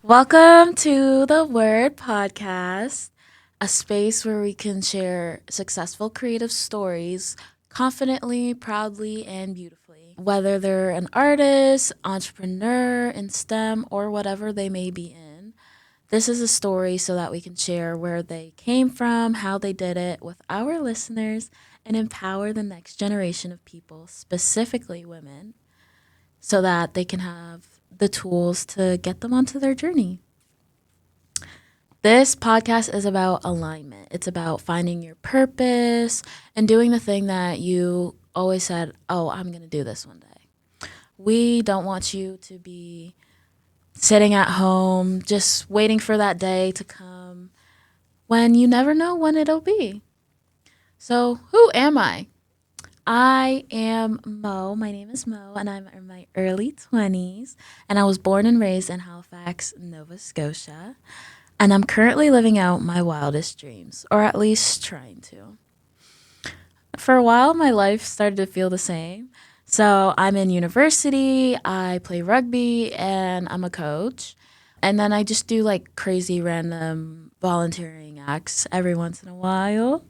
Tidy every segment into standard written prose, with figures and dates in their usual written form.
Welcome to the Word Podcast, a space where we can share successful creative stories confidently, proudly, and beautifully. Whether they're an artist, entrepreneur in STEM, or whatever they may be in, this is a story so that we can share where they came from, how they did it with our listeners, and empower the next generation of people, specifically women, so that they can have the tools to get them onto their journey. This podcast is about alignment. It's about finding your purpose and doing the thing that you always said, oh, I'm going to do this one day. We don't want you to be sitting at home just waiting for that day to come when you never know when it'll be. So, who am I? I am Mo. My name is Mo, and I'm in my early 20s. And I was born and raised in Halifax, Nova Scotia. And I'm currently living out my wildest dreams, or at least trying to. For a while, my life started to feel the same. So I'm in university, I play rugby, and I'm a coach. And then I just do like crazy random volunteering acts every once in a while.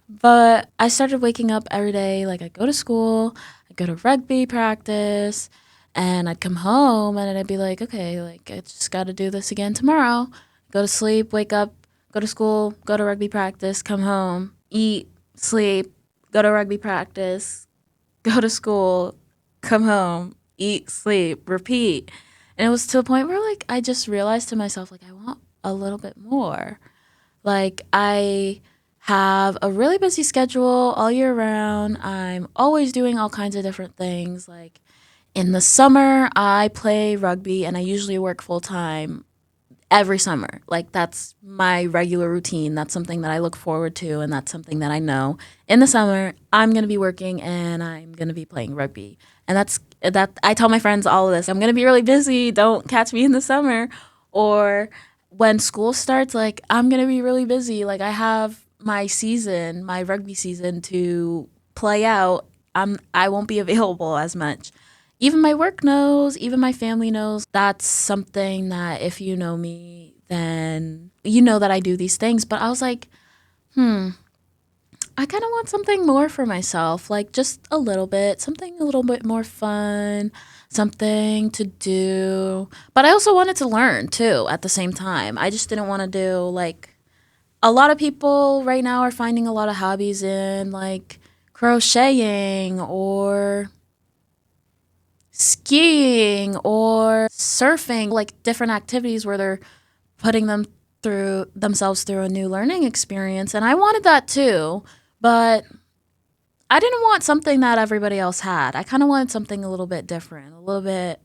But I started waking up every day. Like I go to school, I go to rugby practice, and I'd come home and I'd be like, okay, like I just got to do this again tomorrow. Go to sleep, wake up, go to school, go to rugby practice, come home, eat, sleep, go to rugby practice, go to school, come home, eat, sleep, repeat. And it was to the point where like I just realized to myself like I want a little bit more. Like I have a really busy schedule all year round. I'm always doing all kinds of different things. Like in the summer, I play rugby and I usually work full time every summer. Like that's my regular routine. That's something that I look forward to and that's something that I know. In the summer, I'm going to be working and I'm going to be playing rugby. And that I tell my friends all of this. I'm going to be really busy. Don't catch me in the summer. Or when school starts, like I'm going to be really busy. Like I have my season, my rugby season to play out. I won't be available as much. Even my work knows, even my family knows. That's something that if you know me, then you know that I do these things. But I was like, I kind of want something more for myself, like just a little bit, something a little bit more fun, something to do. But I also wanted to learn too at the same time. I just didn't want to do like a lot of people right now are finding a lot of hobbies in like crocheting or skiing or surfing, like different activities where they're putting themselves through a new learning experience. And I wanted that too, but I didn't want something that everybody else had. I kind of wanted something a little bit different, a little bit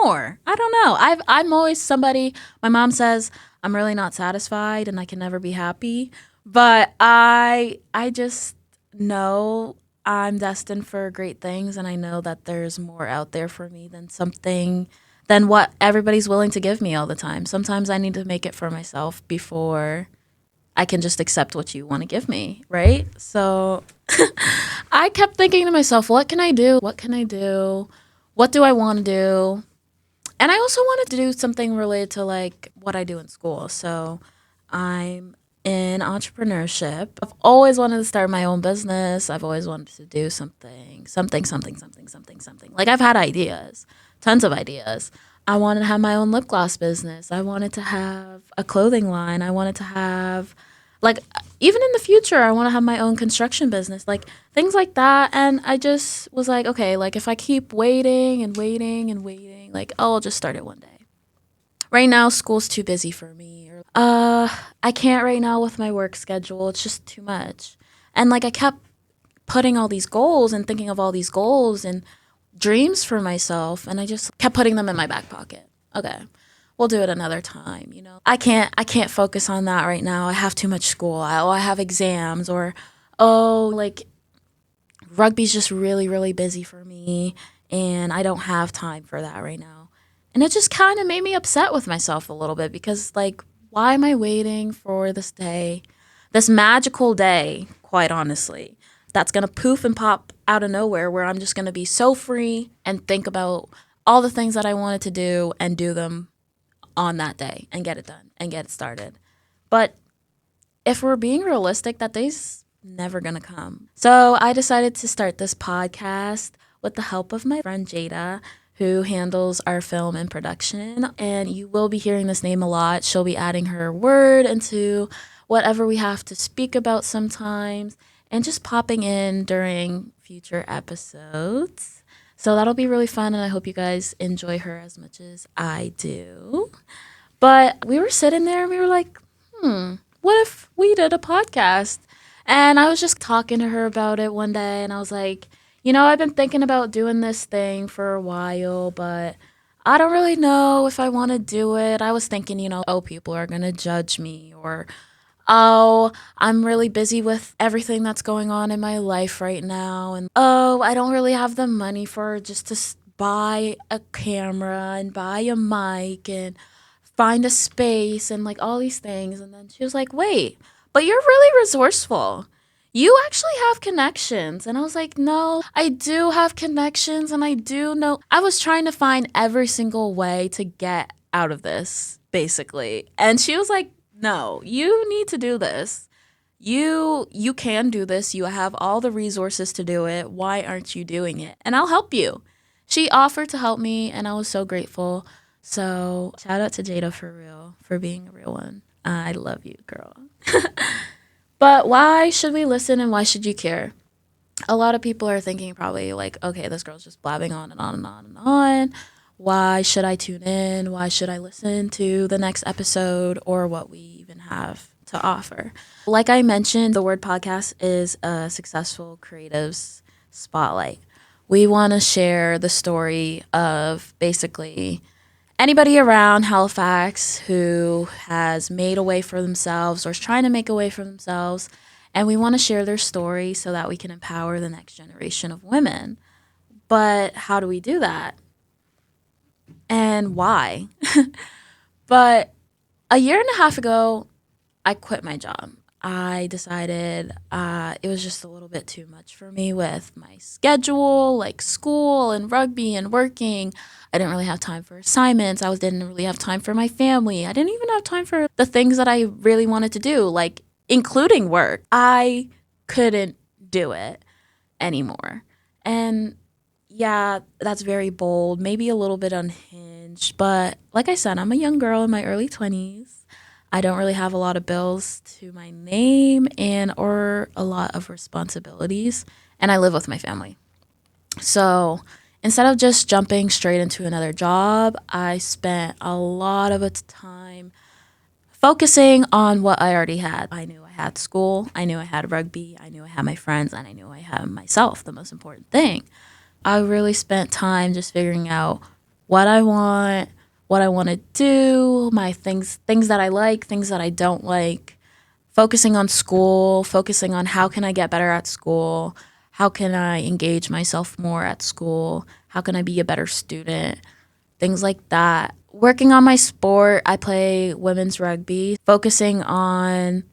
more. I don't know. I'm always somebody. My mom says I'm really not satisfied and I can never be happy, but I just know I'm destined for great things and I know that there's more out there for me than what everybody's willing to give me all the time. Sometimes I need to make it for myself before I can just accept what you want to give me, right? So I kept thinking to myself, what can I do? What can I do? What do I want to do? And I also wanted to do something related to like what I do in school. So I'm in entrepreneurship. I've always wanted to start my own business. I've always wanted to do something. Like I've had ideas, tons of ideas. I wanted to have my own lip gloss business. I wanted to have a clothing line. I wanted to have like even in the future I want to have my own construction business, like things like that. And I just was like, okay, like if I keep waiting and waiting and waiting, like oh, I'll just start it one day. Right now school's too busy for me, or I can't right now with my work schedule, it's just too much. And like I kept putting all these goals and thinking of all these goals and dreams for myself, and I just kept putting them in my back pocket. Okay, we'll do it another time, you know. I can't focus on that right now. I have too much school. I have exams, or oh, like rugby's just really really busy for me and I don't have time for that right now. And it just kind of made me upset with myself a little bit because like why am I waiting for this day? This magical day, quite honestly, that's going to poof and pop out of nowhere where I'm just going to be so free and think about all the things that I wanted to do and do them on that day and get it done and get it started. But if we're being realistic, that day's never gonna come. So I decided to start this podcast with the help of my friend Jada, who handles our film and production. And you will be hearing this name a lot. She'll be adding her word into whatever we have to speak about sometimes and just popping in during future episodes. So that'll be really fun, and I hope you guys enjoy her as much as I do. But we were sitting there and we were like, what if we did a podcast? And I was just talking to her about it one day, and I was like, I've been thinking about doing this thing for a while, but I don't really know if I want to do it. I was thinking, oh, people are going to judge me, or oh, I'm really busy with everything that's going on in my life right now. And oh, I don't really have the money for just to buy a camera and buy a mic and find a space and like all these things. And then she was like, wait, but you're really resourceful. You actually have connections. And I was like, no, I do have connections and I do know. I was trying to find every single way to get out of this, basically. And she was like, no, you need to do this. You can do this. You have all the resources to do it. Why aren't you doing it? And I'll help you. She offered to help me, and I was so grateful. So shout out to Jada for real, for being a real one. I love you, girl. But why should we listen and why should you care? A lot of people are thinking probably like, okay, this girl's just blabbing on and on and on and on. Why should I tune in? Why should I listen to the next episode or what we even have to offer? Like I mentioned, the word podcast is a successful creatives spotlight. We want to share the story of basically anybody around Halifax who has made a way for themselves or is trying to make a way for themselves. And we want to share their story so that we can empower the next generation of women. But how do we do that? And why? But a year and a half ago, I quit my job. I decided it was just a little bit too much for me with my schedule, like school and rugby and working. I didn't really have time for assignments. Didn't really have time for my family. I didn't even have time for the things that I really wanted to do, like including work. I couldn't do it anymore. And yeah, that's very bold, maybe a little bit unhinged. But like I said, I'm a young girl in my early 20s. I don't really have a lot of bills to my name and or a lot of responsibilities. And I live with my family. So instead of just jumping straight into another job, I spent a lot of its time focusing on what I already had. I knew I had school, I knew I had rugby, I knew I had my friends, and I knew I had myself, the most important thing. I really spent time just figuring out what I want to do, my things that I like, things that I don't like, focusing on school, focusing on how can I get better at school, how can I engage myself more at school, how can I be a better student, things like that. Working on my sport, I play women's rugby, focusing on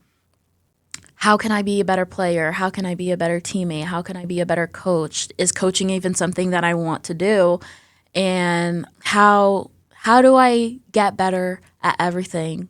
how can I be a better player? How can I be a better teammate? How can I be a better coach? Is coaching even something that I want to do? And how do I get better at everything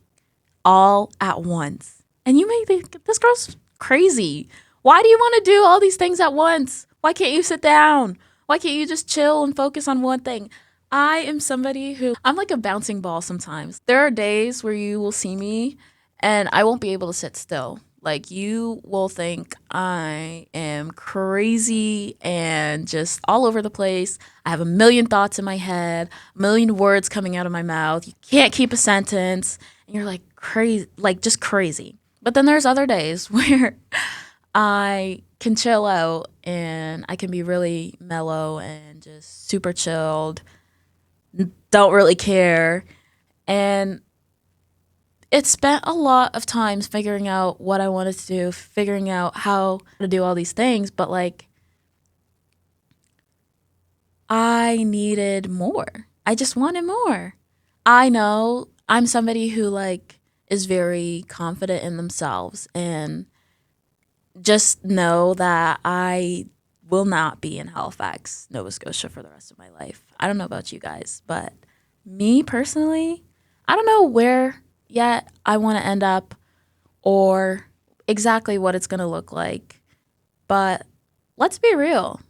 all at once? And you may think this girl's crazy. Why do you want to do all these things at once? Why can't you sit down? Why can't you just chill and focus on one thing? I am somebody I'm like a bouncing ball sometimes. There are days where you will see me and I won't be able to sit still. Like you will think I am crazy and just all over the place. I have a million thoughts in my head, a million words coming out of my mouth. You can't keep a sentence. And you're like crazy, like just crazy. But then there's other days where I can chill out and I can be really mellow and just super chilled, don't really care. And it spent a lot of times figuring out what I wanted to do, figuring out how to do all these things, but like I needed more. I just wanted more. I know I'm somebody who like is very confident in themselves and just know that I will not be in Halifax, Nova Scotia for the rest of my life. I don't know about you guys, but me personally, I don't know where yet I want to end up or exactly what it's going to look like. But let's be real.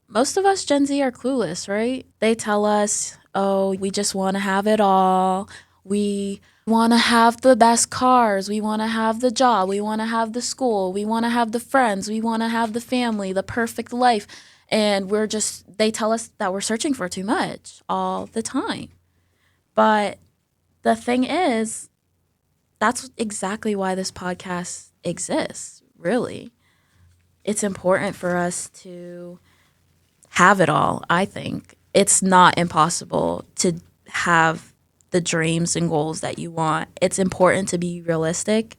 Most of us Gen Z are clueless, right? They tell us, oh, we just want to have it all. We want to have the best cars. We want to have the job. We want to have the school. We want to have the friends. We want to have the family, the perfect life. And they tell us that we're searching for too much all the time. But the thing is, that's exactly why this podcast exists, really. It's important for us to have it all, I think. It's not impossible to have the dreams and goals that you want. It's important to be realistic,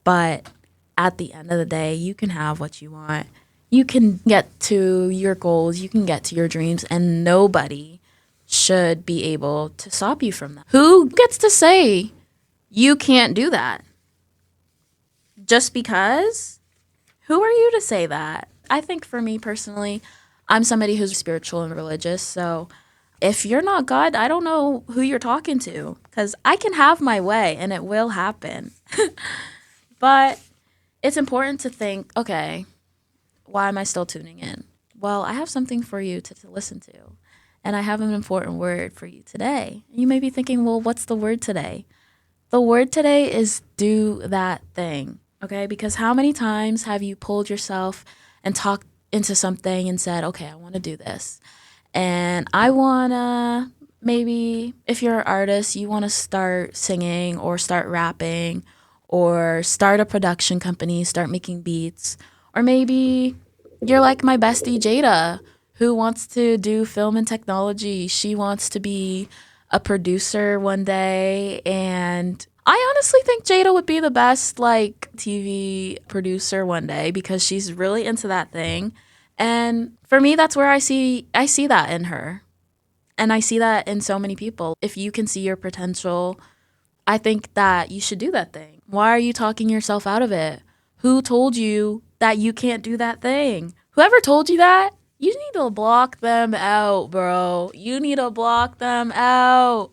but at the end of the day, you can have what you want. You can get to your goals, you can get to your dreams, and nobody should be able to stop you from that. Who gets to say you can't do that? Just because? Who are you to say that? I think for me personally, I'm somebody who's spiritual and religious. So if you're not God, I don't know who you're talking to because I can have my way and it will happen. But it's important to think, okay, why am I still tuning in? Well, I have something for you to listen to. And I have an important word for you today. You may be thinking, well, what's the word today? The word today is do that thing, okay? Because how many times have you pulled yourself and talked into something and said, okay, I want to do this. And I want to maybe, if you're an artist, you want to start singing or start rapping or start a production company, start making beats. Or maybe you're like my bestie Jada, who wants to do film and technology. She wants to be a producer one day. And I honestly think Jada would be the best like TV producer one day because she's really into that thing. And for me, that's where I see that in her. And I see that in so many people. If you can see your potential, I think that you should do that thing. Why are you talking yourself out of it? Who told you that you can't do that thing? Whoever told you that, you need to block them out, bro. You need to block them out.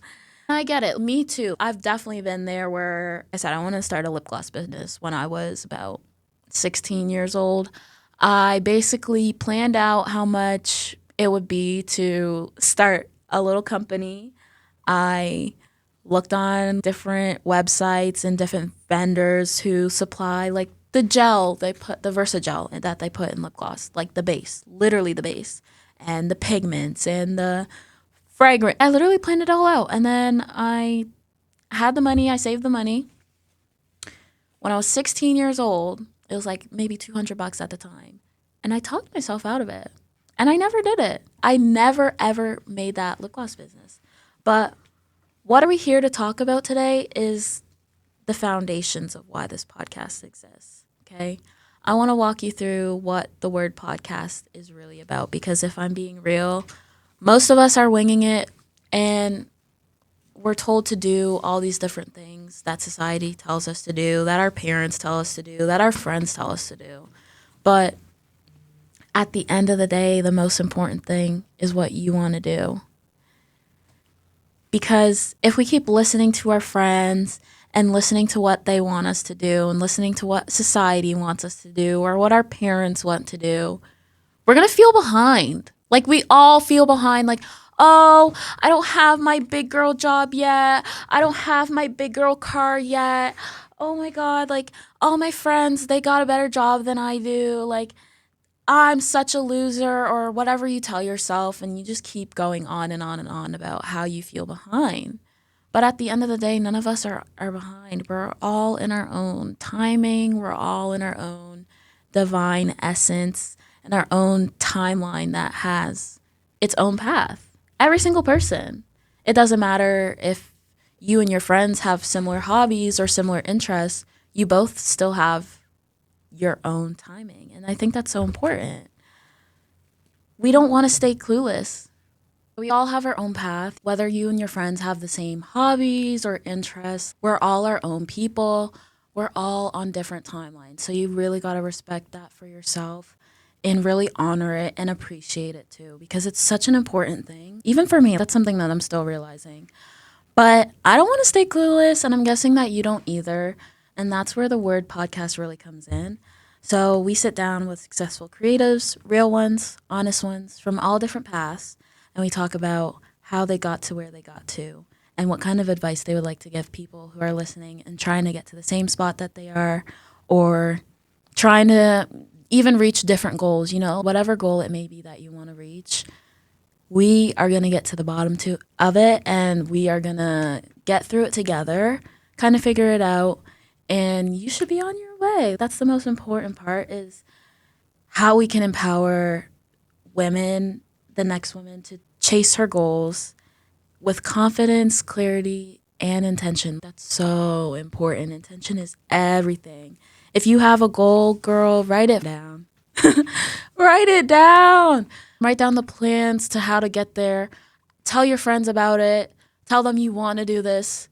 I get it. Me too. I've definitely been there where I said I want to start a lip gloss business when I was about 16 years old. I basically planned out how much it would be to start a little company. I looked on different websites and different vendors who supply like the gel they put the Versa gel that they put in lip gloss, like the base, literally the base, and the pigments and the fragrant. I literally planned it all out. And then I had the money, I saved the money. When I was 16 years old, it was like maybe $200 at the time. And I talked myself out of it. And I never did it. I never ever made that lip gloss business. But what are we here to talk about today is the foundations of why this podcast exists. Okay. I want to walk you through what the word podcast is really about because if I'm being real, most of us are winging it and we're told to do all these different things that society tells us to do, that our parents tell us to do, that our friends tell us to do. But at the end of the day, the most important thing is what you want to do. Because if we keep listening to our friends and listening to what they want us to do and listening to what society wants us to do or what our parents want to do, we're going to feel behind. Like we all feel behind. Like, oh, I don't have my big girl job yet. I don't have my big girl car yet. Oh my God. Like all my friends, they got a better job than I do. Like I'm such a loser or whatever you tell yourself. And you just keep going on and on and on about how you feel behind. But at the end of the day, none of us are behind. We're all in our own timing. We're all in our own divine essence and our own timeline that has its own path. Every single person. It doesn't matter if you and your friends have similar hobbies or similar interests, you both still have your own timing. And I think that's so important. We don't want to stay clueless. We all have our own path. Whether you and your friends have the same hobbies or interests, we're all our own people. We're all on different timelines. So you really got to respect that for yourself and really honor it and appreciate it too because it's such an important thing. Even for me, that's something that I'm still realizing. But I don't want to stay clueless, and I'm guessing that you don't either. And that's where the word podcast really comes in. So we sit down with successful creatives, real ones, honest ones from all different paths, and we talk about how they got to where they got to and what kind of advice they would like to give people who are listening and trying to get to the same spot that they are, or trying to even reach different goals, whatever goal it may be that you want to reach. We are going to get to the bottom of it, and we are going to get through it together, kind of figure it out, and you should be on your way. That's the most important part, is how we can empower women, the next woman, to chase her goals with confidence, clarity, and intention. That's so important. Intention is everything. If you have a goal, girl, write it down. Write it down. Write down the plans to how to get there. Tell your friends about it. Tell them you want to do this.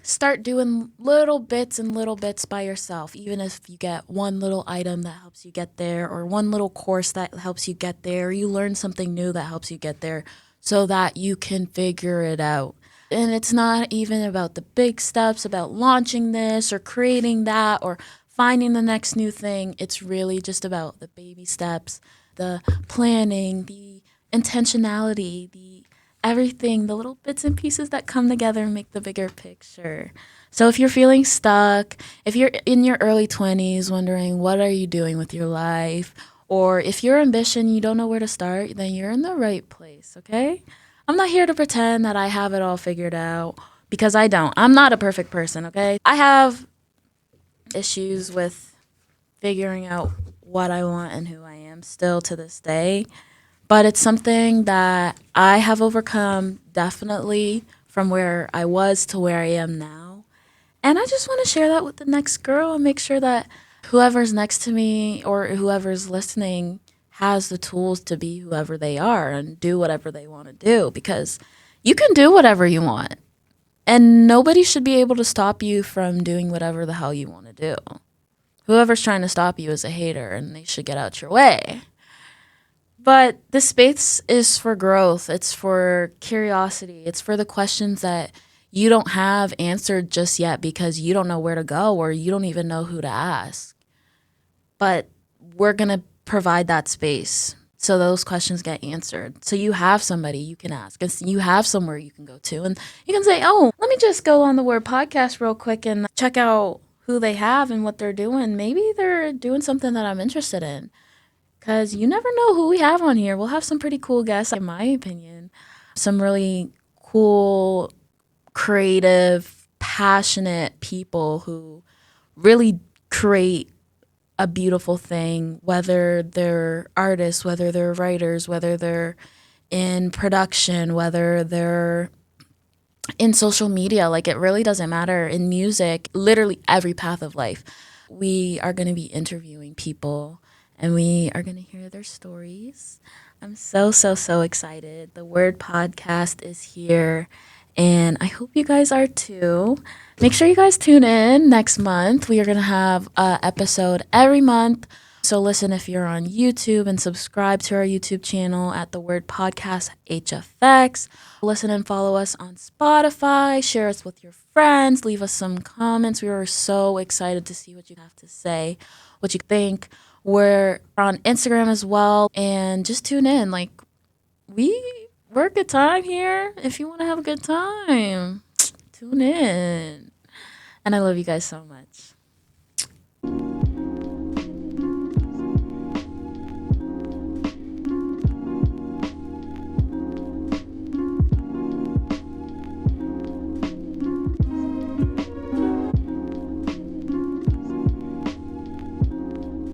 Start doing little bits and little bits by yourself, even if you get one little item that helps you get there, or one little course that helps you get there, or you learn something new that helps you get there, so that you can figure it out. And it's not even about the big steps, about launching this or creating that or finding the next new thing. It's really just about the baby steps, the planning, the intentionality, the everything, the little bits and pieces that come together and make the bigger picture. So if you're feeling stuck, if you're in your early 20s wondering what are you doing with your life, or if your ambition you don't know where to start, then you're in the right place, okay? I'm not here to pretend that I have it all figured out, because I don't. I'm not a perfect person, okay? I have issues with figuring out what I want and who I am still to this day. But it's something that I have overcome, definitely, from where I was to where I am now. And I just want to share that with the next girl and make sure that whoever's next to me or whoever's listening has the tools to be whoever they are and do whatever they want to do, because you can do whatever you want. And nobody should be able to stop you from doing whatever the hell you want to do. Whoever's trying to stop you is a hater, and they should get out your way. But the space is for growth. It's for curiosity. It's for the questions that you don't have answered just yet because you don't know where to go, or you don't even know who to ask. But we're going to provide that space so those questions get answered. So you have somebody you can ask, and you have somewhere you can go to. And you can say, oh, let me just go on the Word Podcast real quick and check out who they have and what they're doing. Maybe they're doing something that I'm interested in. Because you never know who we have on here. We'll have some pretty cool guests, in my opinion. Some really cool, creative, passionate people who really create a beautiful thing, whether they're artists, whether they're writers, whether they're in production, whether they're in social media. Like, it really doesn't matter. In music, literally every path of life. We are going to be interviewing people, and we are going to hear their stories. I'm so, so, so excited. The Word Podcast is here, and I hope you guys are too. Make sure you guys tune in next month. We are going to have an episode every month. So listen if you're on YouTube, and subscribe to our YouTube channel at The Word Podcast HFX. Listen and follow us on Spotify. Share us with your friends. Leave us some comments. We are so excited to see what you have to say, what you think. We're on Instagram as well. And just tune in. Like, we're a good time here. If you want to have a good time, tune in. And I love you guys so much.